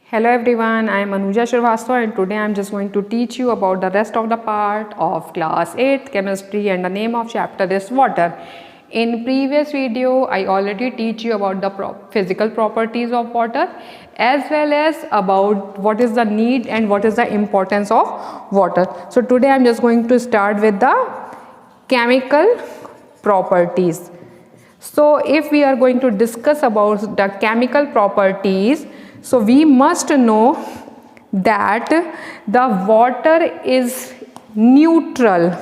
Hello everyone, I am Anuja Shrivastava and today I am just going to teach you about the rest of the part of class 8 chemistry and the name of chapter is water. In previous video, I already teach you about the physical properties of water as well as about what is the need and what is the importance of water. So today I am just going to start with the chemical properties. So if we are going to discuss about the chemical properties, so we must know that the water is neutral.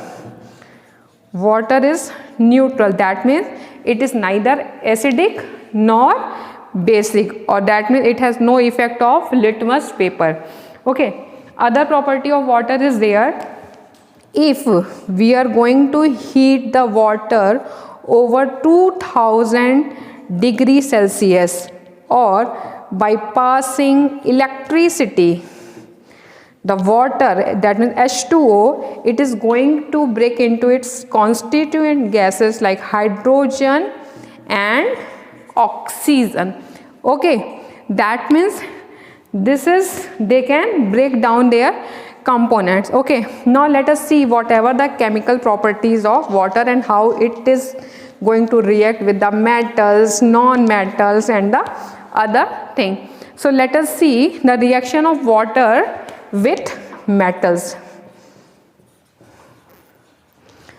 Water is neutral. That means it is neither acidic nor basic, or that means it has no effect of litmus paper. Okay. Other property of water is there. If we are going to heat the water over 2000 degrees Celsius or by passing electricity, the water, that means H2O, it is going to break into its constituent gases like hydrogen and oxygen. Okay, that means they can break down their components. Okay, now let us see whatever the chemical properties of water and how it is going to react with the metals, non-metals and the other thing. So let us see the reaction of water with metals.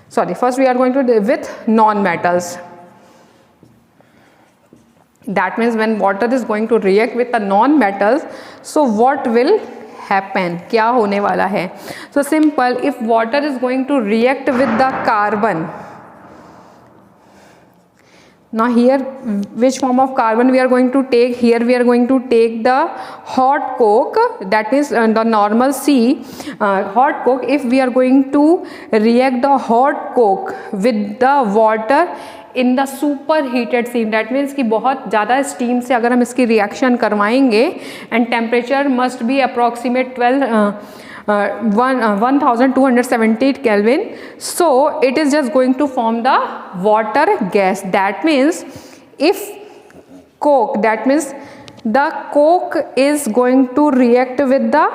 First we are going to do with non-metals. That means when water is going to react with the non-metals, so what will happen? क्या होने वाला है? So simple, if water is going to react with the carbon, now here which form of carbon we are going to take? Here we are going to take the hot coke, that is the normal C, hot coke. If we are going to react the hot coke with the water in the super heated steam, that means कि बहुत ज़्यादा steam से अगर हम इसकी reaction करवाएंगे and temperature must be approximate 1270 Kelvin, so it is just going to form the water gas. That means if coke, that means the coke is going to react with the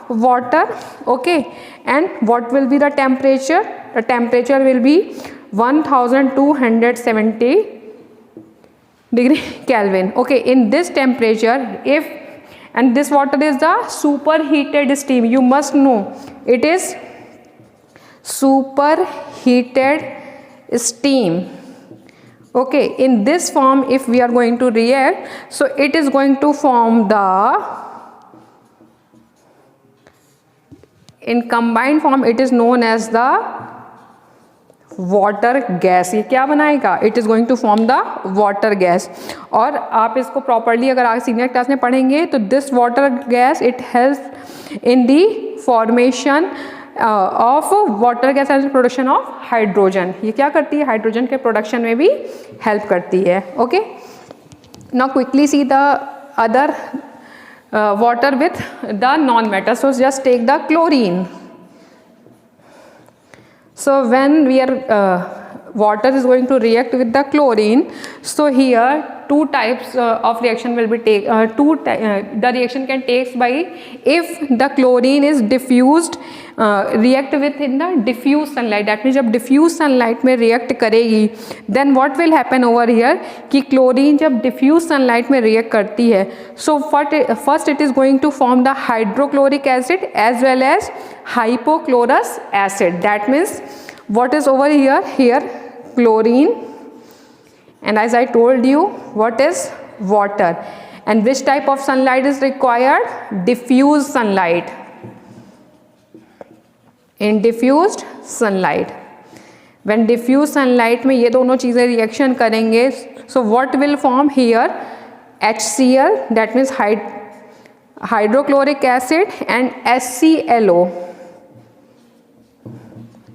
water, okay, and what will be the temperature? The temperature will be 1270 degree Kelvin. Okay, in this temperature, if and this water is the superheated steam, you must know it is superheated steam. Okay, in this form if we are going to react, so it is going to form the, in combined form it is known as the water gas. ये क्या बनाएगा? It is going to form the water gas. और आप इसको properly अगर आप senior class में पढ़ेंगे तो this water gas it help in the formation of water gas as production of hydrogen. ये क्या करती है? हाइड्रोजन के प्रोडक्शन में भी हेल्प करती है. Okay, now quickly see the other water with the non metal. So just take the chlorine. So when we are water is going to react with the chlorine, so here two types of reaction will be the reaction can take by if the chlorine is diffused, react with in the diffuse sunlight. That means जब diffuse sunlight में react करेगी, then what will happen over here कि chlorine जब diffuse sunlight में react करती है, so first it is going to form the hydrochloric acid as well as hypochlorous acid. That means what is over here? Here chlorine, and as I told you, what is water, and which type of sunlight is required? Diffuse sunlight. In diffused sunlight, when diffuse sunlight में ये दोनों चीज़ें reaction करेंगे, so what will form here? HCl, that means hydrochloric acid, and HClO,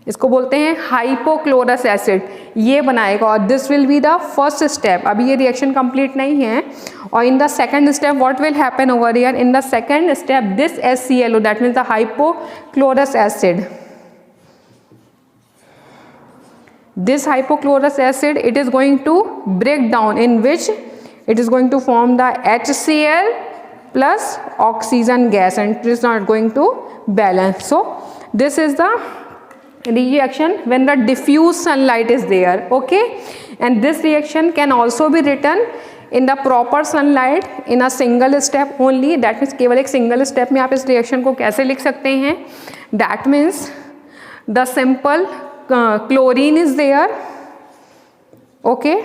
इसको बोलते हैं hypochlorous acid. ये बनाएगा और this will be the first step. अभी ये रिएक्शन कंप्लीट नहीं है. और in the second step what will happen over here? In the second step this HClO, that means the hypochlorous acid, this hypochlorous acid it is going to break down, in which it is going to form the HCl plus oxygen gas, and it is not going to balance. So this is the reaction when the diffuse sunlight is there. Okay, and this reaction can also be written in the proper sunlight in a single step only. That means केवल एक single step में आप इस reaction को कैसे लिख सकते हैं? That means the simple chlorine is there. Okay,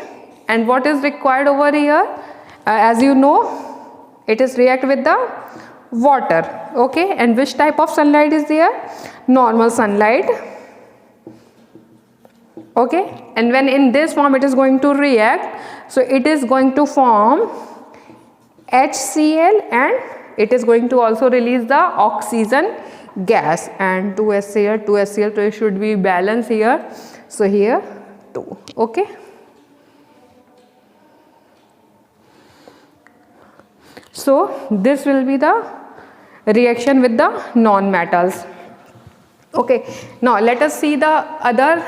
and what is required over here? As you know, it is react with the water. Okay, and which type of sunlight is there? Normal sunlight. Okay, and when in this form it is going to react, so it is going to form HCl, and it is going to also release the oxygen gas, and 2 HCl, so it should be balanced here. So here 2. Okay, so this will be the reaction with the non-metals. Okay, now let us see the other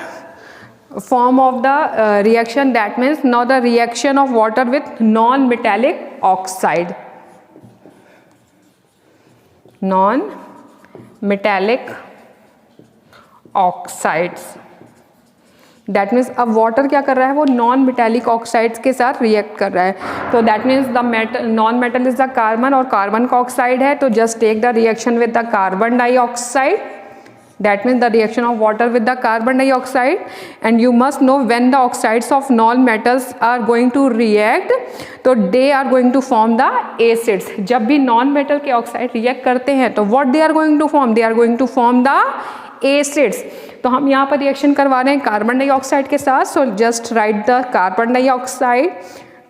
form of the reaction. That means now the reaction of water with non-metallic oxide. Non-metallic oxides. That means अब water क्या कर रहा है, वो non metallic oxides के साथ react कर रहा है. तो that means the non metal is the carbon, और carbon का oxide है, तो just take the reaction with the carbon dioxide. That means the reaction of water with the carbon dioxide, and you must know when the oxides of non-metals are going to react, तो they are going to form the acids. जब भी non-metal के oxide react करते हैं तो what they are going to form? They are going to form the acids. तो हम यहाँ पर रिएक्शन करवा रहे हैं कार्बन डाइऑक्साइड के साथ. So just write the carbon dioxide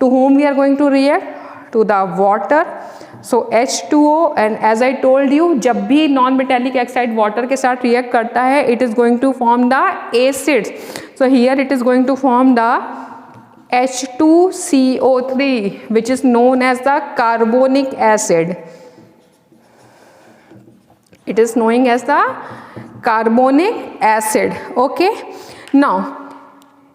to whom we are going to react, to the water. So H2O, and as I told you, जब भी नॉन मेटेलिक ऑक्साइड वाटर के साथ रिएक्ट करता है, it is going to form the acids. So here it is going to form the H2CO3, which is known as the carbonic acid. It is known as the carbonic acid. Okay, now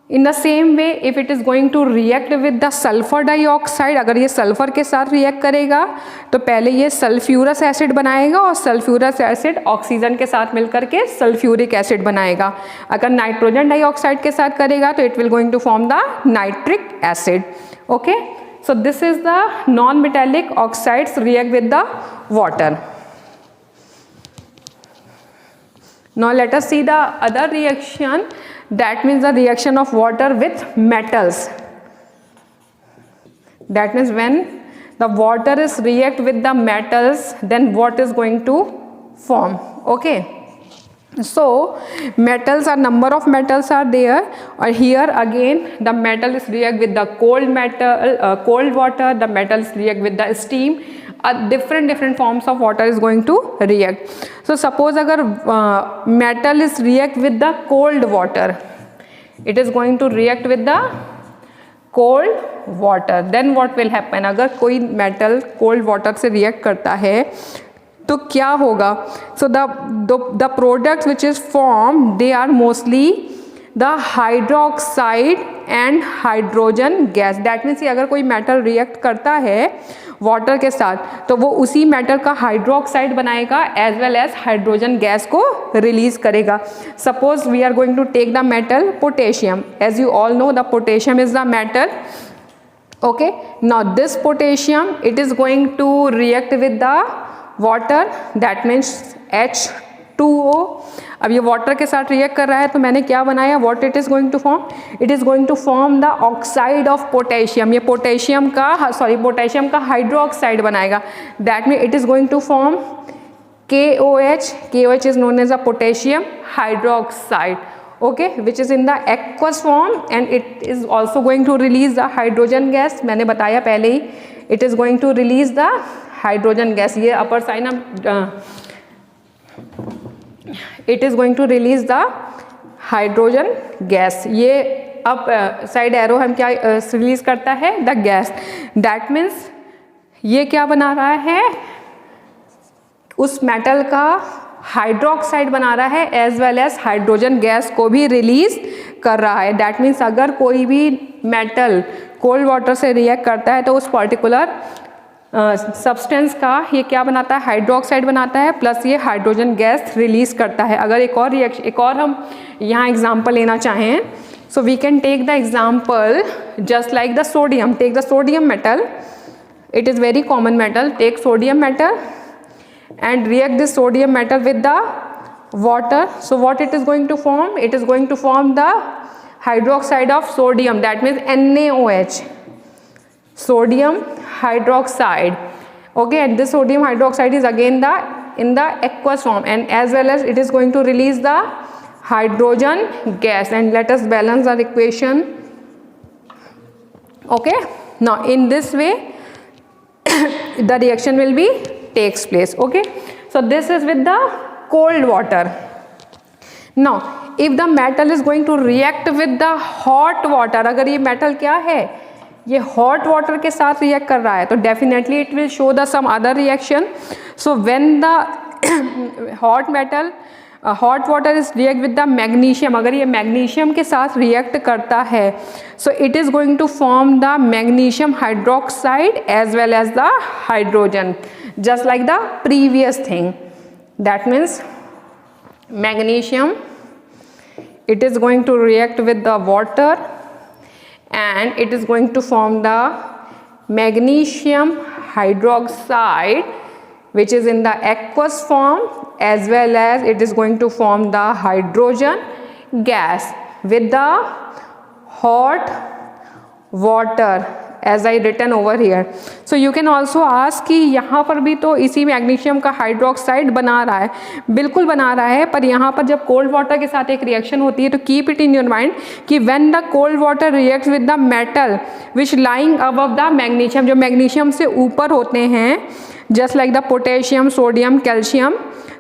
in the same way, if it is going to react with the sulfur dioxide, अगर ये sulphur के साथ react करेगा तो पहले ये sulphurous acid बनाएगा, और सल्फ्यूरस एसिड ऑक्सीजन के साथ मिलकर के सल्फ्यूरिक एसिड बनाएगा. अगर नाइट्रोजन डाइऑक्साइड के साथ करेगा तो it will going to form the nitric acid. Okay, so this is the non metallic oxides react with the water. Now let us see the other reaction, that means the reaction of water with metals. That means when the water is react with the metals, then what is going to form? Okay, so metals are, number of metals are there, or here again the metal is react with the cold metal, cold water, the metals react with the steam. Different forms of water is going to react. So suppose अगर metal is react with the cold water, it is going to react with the cold water. Then what will happen? अगर कोई metal cold water से react करता है तो क्या होगा? So the products which is formed, they are mostly the hydroxide and hydrogen gas. That means अगर कोई metal react करता है वाटर के साथ तो वो उसी मेटल का हाइड्रोक्साइड बनाएगा as well as hydrogen gas को रिलीज करेगा. Suppose we are going to take the metal potassium. As you all know the potassium is the metal. Okay, now this potassium it is going to react with the water, that means H2O. अब ये water के साथ react कर रहा है तो मैंने क्या बनाया, what it is going to form? It is going to form the oxide of potassium. ये पोटेशियम का हाइड्रोक्साइड बनाएगा. That mean it is going to form KOH. KOH is known as a potassium hydroxide. Okay, which is in the aqueous form, and it is also going to release the hydrogen gas. मैंने बताया पहले ही, it is going to release the hydrogen gas. ये upper sign it is going to release the hydrogen gas. ये up side arrow हम क्या release करता है? The gas. That means ये क्या बना रहा है? उस मेटल का हाइड्रोक्साइड बना रहा है as well as hydrogen gas को भी रिलीज कर रहा है. दैट मीन्स अगर कोई भी मेटल कोल्ड वाटर से रिएक्ट करता है तो उस पर्टिकुलर सब्सटेंस का ये क्या बनाता है, हाइड्रोक्साइड बनाता है, प्लस ये हाइड्रोजन गैस रिलीज करता है। अगर एक और हम यहाँ एग्जाम्पल लेना चाहें, so we can take the example just like the sodium. Take the sodium metal, it is very common metal. Take sodium metal and react this sodium metal with the water. So what it is going to form? It is going to form the hydroxide of sodium, that means NaOH, sodium hydroxide. Okay, and this sodium hydroxide is again in the aqueous form, and as well as it is going to release the hydrogen gas. And let us balance the equation. Okay, now in this way the reaction will be takes place. Okay, so this is with the cold water. Now if the metal is going to react with the hot water, अगर ये metal क्या है, ये hot water के साथ react कर रहा है, तो definitely it will show the some other reaction. So when the hot water is react with the magnesium, अगर ये magnesium के साथ react करता है, so it is going to form the magnesium hydroxide as well as the hydrogen, just like the previous thing. That means magnesium, it is going to react with the water and it is going to form the magnesium hydroxide, which is in the aqueous form, as well as it is going to form the hydrogen gas with the hot water, as I written over here. So you can also ask कि यहाँ पर भी तो इसी magnesium का hydroxide बना रहा है, बिल्कुल बना रहा है, पर यहाँ पर जब कोल्ड वाटर के साथ एक रिएक्शन होती है तो keep it in your mind कि when the cold water reacts with the metal which lying above the magnesium, जो मैग्नीशियम से ऊपर होते हैं, just like the potassium, sodium, calcium,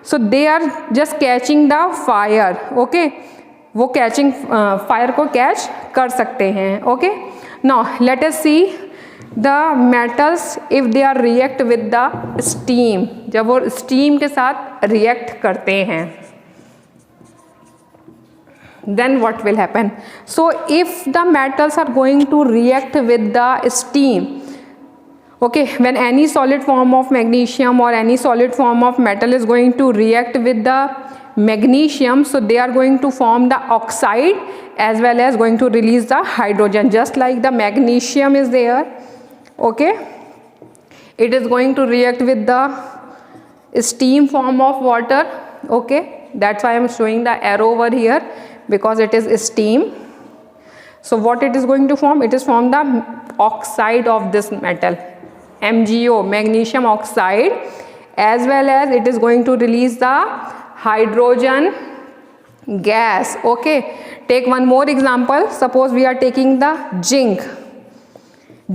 so they are just catching the fire. Okay, वो catching fire को catch कर सकते हैं. Okay, now let us see the metals if they are react with the steam. जब वो steam के साथ react करते हैं, then what will happen? So if the metals are going to react with the steam, okay, when any solid form of magnesium or any solid form of metal is going to react with the magnesium, so they are going to form the oxide as well as going to release the hydrogen, just like the magnesium is there. Okay, it is going to react with the steam form of water. Okay, that's why I am showing the arrow over here, because it is steam. So what it is going to form? It is form the oxide of this metal, MgO, magnesium oxide, as well as it is going to release the hydrogen gas. Okay, take one more example. Suppose we are taking the zinc.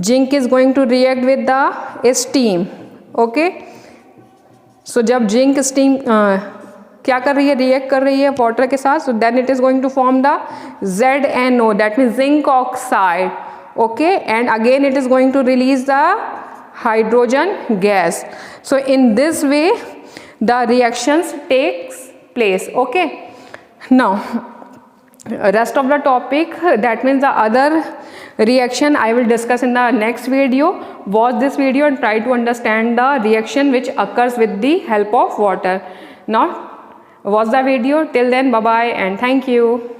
Zinc is going to react with the steam. Okay, so जब zinc steam क्या कर रही है, react कर रही है water के साथ, so then it is going to form the ZNO, that means zinc oxide. Okay, and again it is going to release the hydrogen gas. So in this way the reactions takes place. Okay, now rest of the topic, that means the other reaction I will discuss in the next video. Watch this video and try to understand the reaction which occurs with the help of water. Now watch the video. Till then, bye bye and thank you.